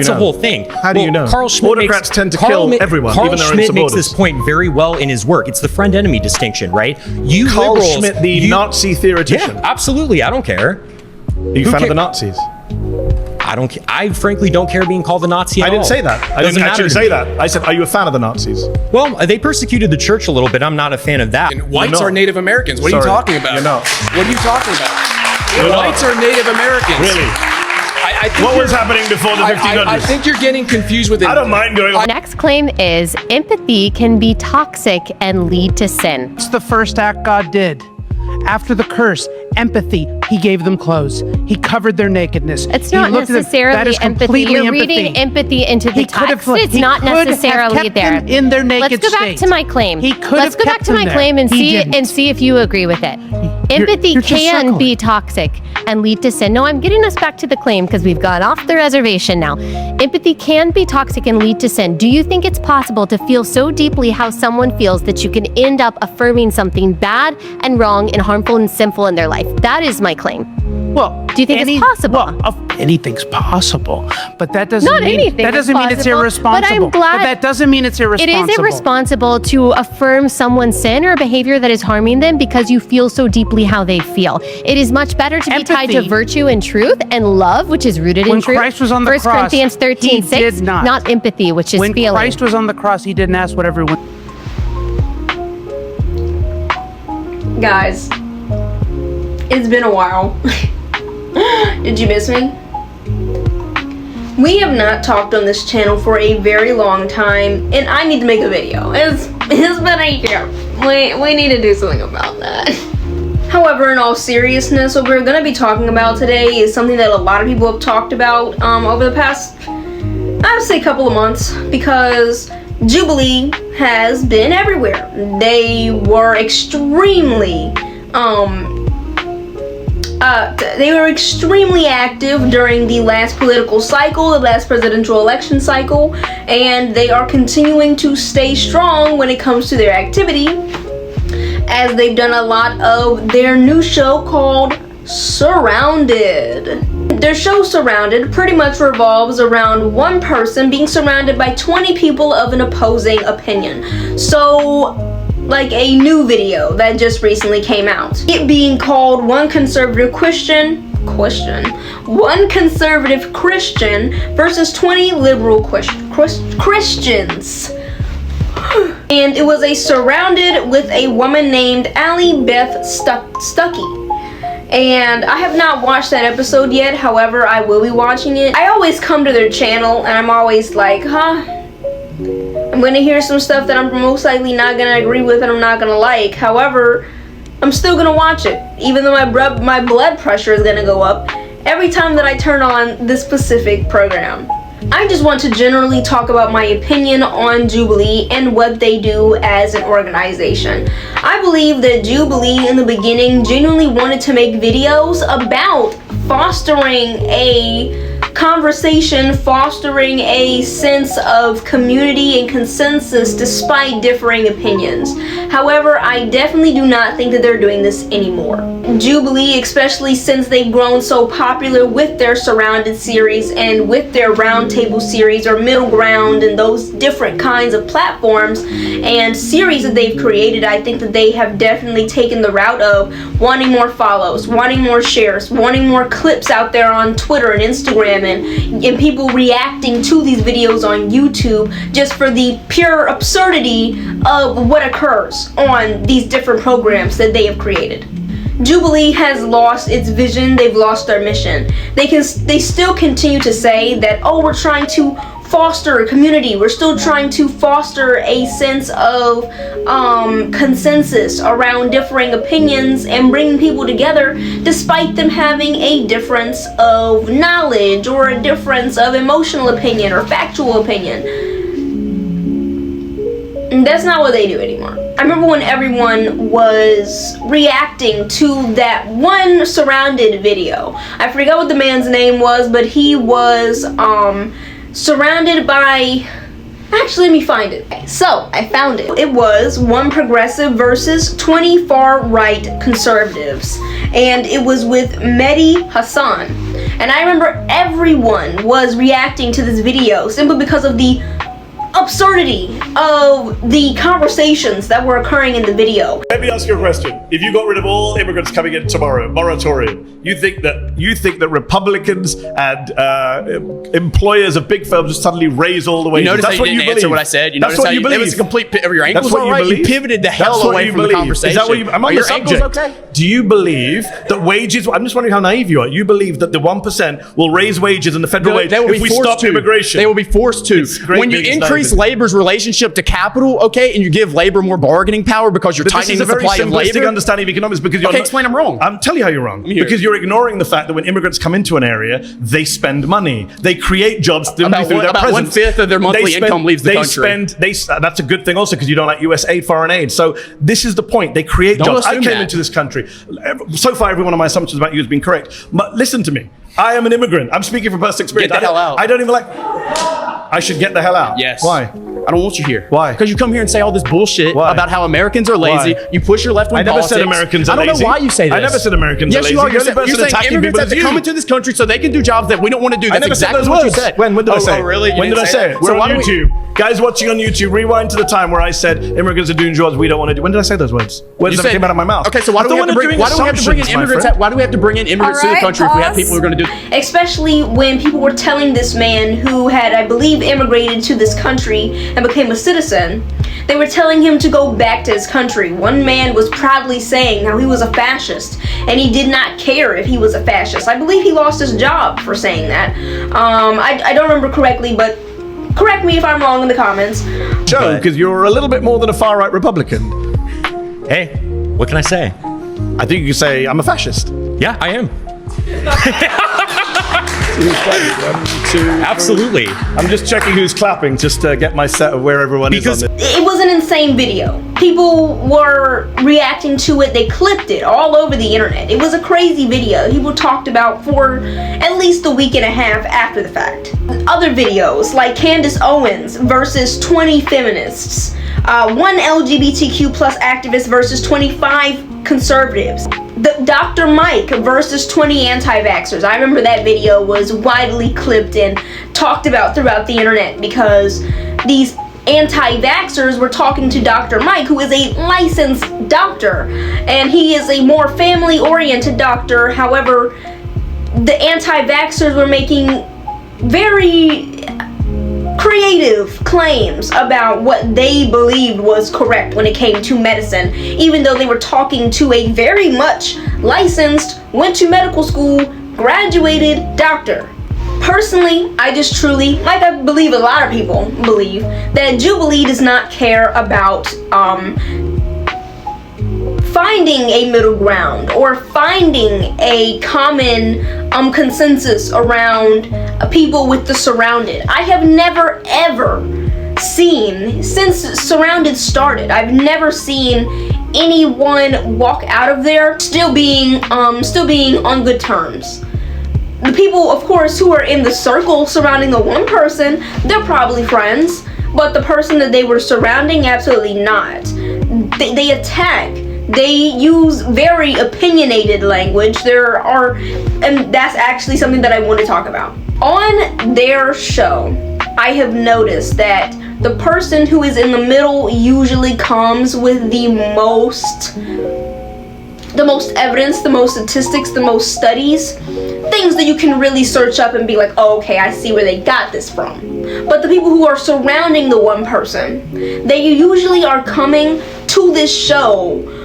It's a whole thing. How do you know? Carl Schmitt Autocrats tend to kill everyone, even their own Schmitt makes supporters. this point very well in his work. It's the friend-enemy distinction, right? You Carl liberals, Schmitt, the Nazi theoretician. Yeah, absolutely. I don't care. Are you a fan of the Nazis? I frankly don't care being called a Nazi at all. I didn't say that. I didn't actually say that. I said, are you a fan of the Nazis? Well, they persecuted the church a little bit. I'm not a fan of that. And whites are Native Americans. What are you talking about? You're not. What are you talking about? Whites are Native Americans. Really? I think what was happening before the 1500s? I think you're getting confused with it. I don't mind going on. Next claim is empathy can be toxic and lead to sin. It's the first act God did. After the curse, empathy, he gave them clothes. He covered their nakedness. It's not necessarily empathy. You're reading empathy into the text. It's not necessarily there. In their naked Let's go back to my claim. Let's go back to my claim and see if you agree with it. Empathy can be toxic and lead to sin. No, I'm getting us back to the claim because we've gone off the reservation now. Empathy can be toxic and lead to sin. Do you think it's possible to feel so deeply how someone feels that you can end up affirming something bad and wrong and harmful and sinful in their life? That is my claim. Well, do you think it's possible? Well, anything's possible, but that doesn't mean it's irresponsible. But I'm glad that doesn't mean it's irresponsible. It is irresponsible to affirm someone's sin or behavior that is harming them because you feel so deeply how they feel. It is much better to be tied to virtue and truth and love, which is rooted in truth. When Christ was on the cross, 1 Corinthians 13:6, not empathy, which is feeling. When Christ was on the cross, he didn't ask what everyone. Guys, it's been a while. Did you miss me? We have not talked on this channel for a very long time, and I need to make a video. It's been a year. We need to do something about that. However, in all seriousness, what we're going to be talking about today is something that a lot of people have talked about over the past, I would say, couple of months, because Jubilee has been everywhere. They were extremely active during the last political cycle, the last presidential election cycle, and they are continuing to stay strong when it comes to their activity, as they've done a lot of their new show called Surrounded. Their show Surrounded pretty much revolves around one person being surrounded by 20 people of an opposing opinion. So, like a new video that just recently came out. It being called One Conservative Christian versus 20 liberal Christians. And it was a Surrounded with a woman named Allie Beth Stuckey. And I have not watched that episode yet, however, I will be watching it. I always come to their channel and I'm always like, I'm gonna hear some stuff that I'm most likely not gonna agree with and I'm not gonna like. However, I'm still gonna watch it, even though my blood pressure is gonna go up every time that I turn on this specific program. I just want to generally talk about my opinion on Jubilee and what they do as an organization. I believe that Jubilee in the beginning genuinely wanted to make videos about fostering a conversation, fostering a sense of community and consensus despite differing opinions. However, I definitely do not think that they're doing this anymore. Jubilee, especially since they've grown so popular with their Surrounded series and with their Roundtable series or Middle Ground and those different kinds of platforms and series that they've created, I think that they have definitely taken the route of wanting more follows, wanting more shares, wanting more clips out there on Twitter and Instagram, and people reacting to these videos on YouTube just for the pure absurdity of what occurs on these different programs that they have created. Jubilee has lost its vision, they've lost their mission. They still continue to say that, oh, we're trying to foster a community, we're still trying to foster a sense of consensus around differing opinions and bringing people together despite them having a difference of knowledge or a difference of emotional opinion or factual opinion. And that's not what they do anymore. I remember when everyone was reacting to that one Surrounded video. I forgot what the man's name was, but he was surrounded by, actually let me find it. So I found it. It was one progressive versus 20 far right conservatives, and it was with Mehdi Hassan. And I remember everyone was reacting to this video simply because of the absurdity of the conversations that were occurring in the video. Let me ask you a question. If you got rid of all immigrants coming in tomorrow, moratorium, you think that Republicans and employers of big firms just suddenly raise all the wages? You notice That's how you what you didn't believe. answer what I said. You That's notice what how you believe. It was a complete. Your ankles That's what all you right. believe. You pivoted the hell That's what away you from the believe. conversation. Is that what you? I'm on Are the your subject. ankles okay? Do you believe that wages? I'm just wondering how naive you are. You believe that the 1% will raise wages in the federal wage They will if be we forced stop to. immigration? They will be forced to. great When you being increase statement. labor's relationship to capital, okay, and you give labor more bargaining power because you're But this tightening is the a very supply of simplistic labor. understanding of economics because you're Okay, not- explain I'm wrong. I'm telling you how you're wrong. here. Because you're ignoring the fact that when immigrants come into an area, they spend money. They create jobs simply About through one- their about presence. 1/5 of their monthly They spend- income leaves the they country. That's a good thing also because you don't like US aid, foreign aid. So this is the point. They create Don't jobs. I assume came that. into this country. So far, every one of my assumptions about you has been correct. But listen to me. I am an immigrant. I'm speaking from personal experience. Get the hell out. I don't even like... I should get the hell out. Yes. Why? I don't want you here. Why? Because you come here and say all this bullshit Why? about how Americans are lazy. Why? You push your left-wing I never politics. said Americans are I don't lazy. know why you say this. I never said Americans are yes, lazy. you are. The You're, only person you're saying attacking immigrants people have is to you. come into this country so they can do jobs that we don't want to do. I That's never said exactly those what you words. said. When did I say it? Oh, really? You When did I didn't say it? So We're why on don't we- YouTube. Guys watching on YouTube, rewind to the time where I said immigrants are doing jobs we don't want to do. When did I say those words? Words that came out of my mouth. Okay, so why do we have to bring in immigrants? Why do we have to bring in immigrants to the Alright, country if we have pause. people who are going to do? Especially when people were telling this man who had, I believe, immigrated to this country and became a citizen, they were telling him to go back to his country. One man was proudly saying how he was a fascist and he did not care if he was a fascist. I believe he lost his job for saying that. I don't remember correctly, but correct me if I'm wrong in the comments. Joe, because you're a little bit more than a far-right Republican. Hey, what can I say? I think you can say I'm a fascist. Yeah, I am. Absolutely. I'm just checking who's clapping just to get my set of where everyone Because- is on this. It was an insane video. People were reacting to it. They clipped it all over the internet. It was a crazy video. People talked about for at least a week and a half after the fact. Other videos like Candace Owens versus 20 feminists. One LGBTQ plus activist versus 25 conservatives. The Dr. Mike versus 20 anti-vaxxers. I remember that video was widely clipped and talked about throughout the internet because these anti-vaxxers were talking to Dr. Mike, who is a licensed doctor, and he is a more family-oriented doctor. However, the anti-vaxxers were making very creative claims about what they believed was correct when it came to medicine, even though they were talking to a very much licensed, went to medical school, graduated doctor. Personally, I just truly, like I believe a lot of people believe, that Jubilee does not care about finding a middle ground or finding a common consensus around people with the Surrounded. I have never ever seen, since Surrounded started, I've never seen anyone walk out of there still being on good terms. The people, of course, who are in the circle surrounding the one person, they're probably friends, but the person that they were surrounding, absolutely not. They attack. They use very opinionated language. And that's actually something that I want to talk about. On their show, I have noticed that the person who is in the middle usually comes with the most evidence, the most statistics, the most studies, things that you can really search up and be like, oh, okay, I see where they got this from. But the people who are surrounding the one person, they usually are coming to this show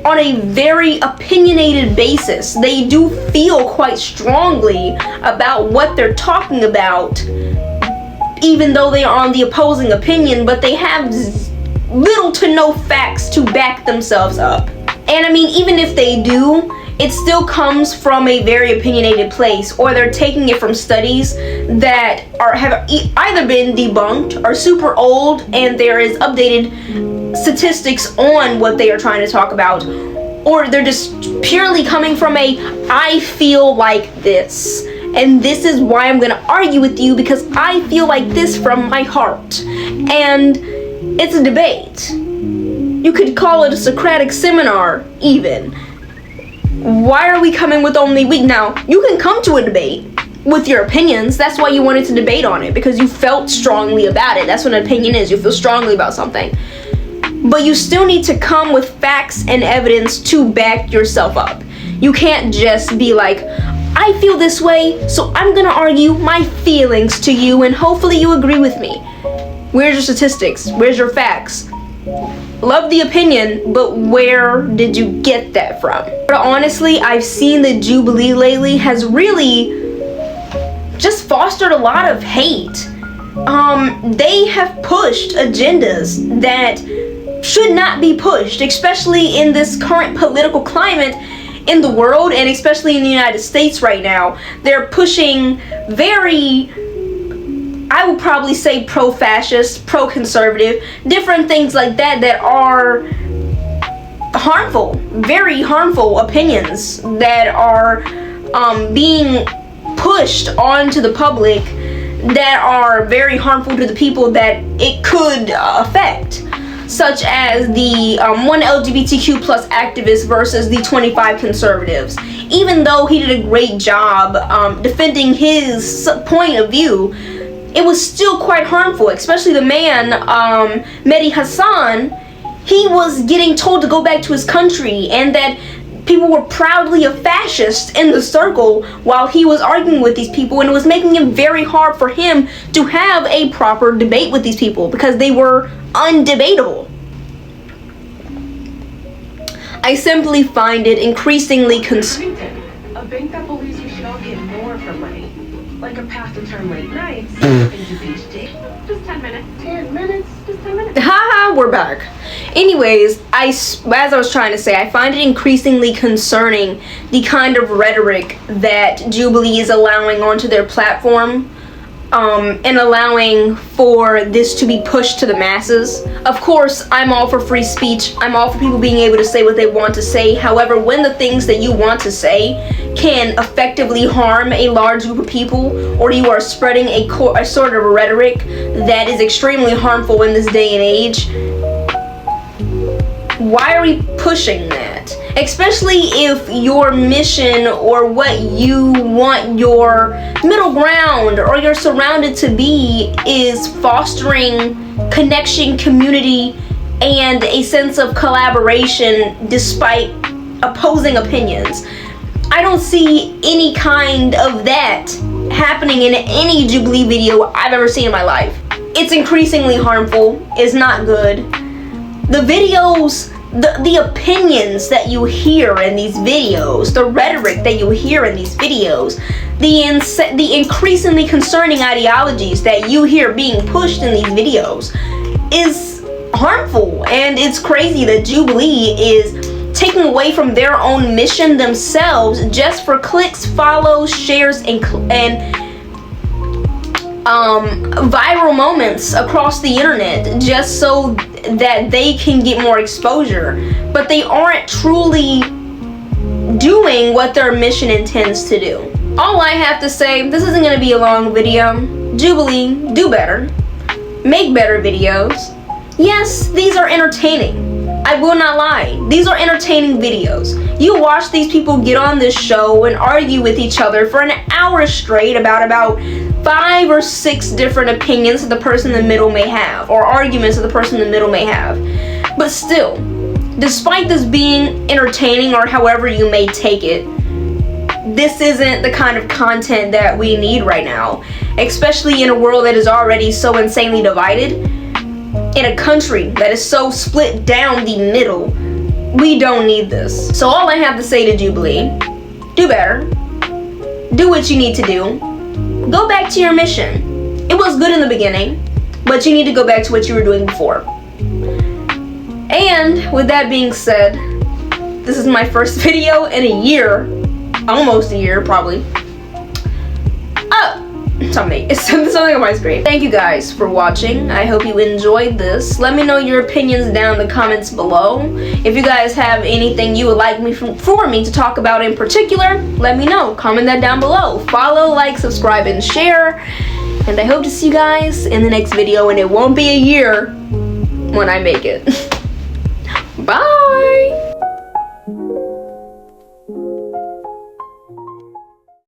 on a very opinionated basis. They do feel quite strongly about what they're talking about, even though they are on the opposing opinion, but they have little to no facts to back themselves up. And I mean, even if they do, it still comes from a very opinionated place, or they're taking it from studies that have either been debunked, are super old, and there is updated statistics on what they are trying to talk about, or they're just purely coming from a, I feel like this, and this is why I'm gonna argue with you because I feel like this from my heart. And it's a debate. You could call it a Socratic seminar, even. Why are we coming with only weak? Now, you can come to a debate with your opinions. That's why you wanted to debate on it, because you felt strongly about it. That's what an opinion is. You feel strongly about something. But you still need to come with facts and evidence to back yourself up. You can't just be like, I feel this way, so I'm gonna argue my feelings to you and hopefully you agree with me. Where's your statistics? Where's your facts? Love the opinion, but where did you get that from? But honestly, I've seen that Jubilee lately has really just fostered a lot of hate. They have pushed agendas that should not be pushed, especially in this current political climate in the world, and especially in the United States right now. They're pushing very, I would probably say, pro-fascist, pro-conservative, different things like that that are harmful, very harmful opinions that are being pushed onto the public, that are very harmful to the people that it could affect, such as the one LGBTQ plus activist versus the 25 conservatives. Even though he did a great job defending his point of view, it was still quite harmful, especially the man, Mehdi Hassan. He was getting told to go back to his country, and that people were proudly a fascist in the circle while he was arguing with these people, and it was making it very hard for him to have a proper debate with these people because they were undebatable. I simply find it increasingly a bank that believes we should all get more for money, like a path to turn late nights into beach day. Just 10 minutes. 10 minutes. Just 10 minutes. Haha, we're back. Anyways, as I was trying to say, I find it increasingly concerning the kind of rhetoric that Jubilee is allowing onto their platform, and allowing for this to be pushed to the masses. Of course, I'm all for free speech. I'm all for people being able to say what they want to say. However, when the things that you want to say can effectively harm a large group of people, or you are spreading a sort of rhetoric that is extremely harmful in this day and age, why are we pushing that? Especially if your mission or what you want your middle ground or you're surrounded to be is fostering connection, community, and a sense of collaboration despite opposing opinions. I don't see any kind of that happening in any Jubilee video I've ever seen in my life. It's increasingly harmful. It's not good. The videos, the opinions that you hear in these videos, the rhetoric that you hear in these videos, the increasingly concerning ideologies that you hear being pushed in these videos is harmful. And it's crazy that Jubilee is taking away from their own mission themselves just for clicks, follows, shares, and viral moments across the internet, just so that they can get more exposure. But they aren't truly doing what their mission intends to do. All I have to say, this isn't going to be a long video. Jubilee, do better. Make better videos. Yes, these are entertaining. I will not lie. These are entertaining videos. You watch these people get on this show and argue with each other for an hour straight about 5 or 6 different opinions that the person in the middle may have, or arguments that the person in the middle may have. But still, despite this being entertaining, or however you may take it, this isn't the kind of content that we need right now, especially in a world that is already so insanely divided. In a country that is so split down the middle, we don't need this. So all I have to say to Jubilee, do better. Do what you need to do. Go back to your mission. It was good in the beginning, but you need to go back to what you were doing before. And with that being said, this is my first video in a year, almost a year probably. It's something on my screen. Thank you guys for watching. I hope you enjoyed this. Let me know your opinions down in the comments below. If you guys have anything you would like me for me to talk about in particular, let me know. Comment that down below. Follow, like, subscribe, and share. And I hope to see you guys in the next video, and it won't be a year when I make it. Bye!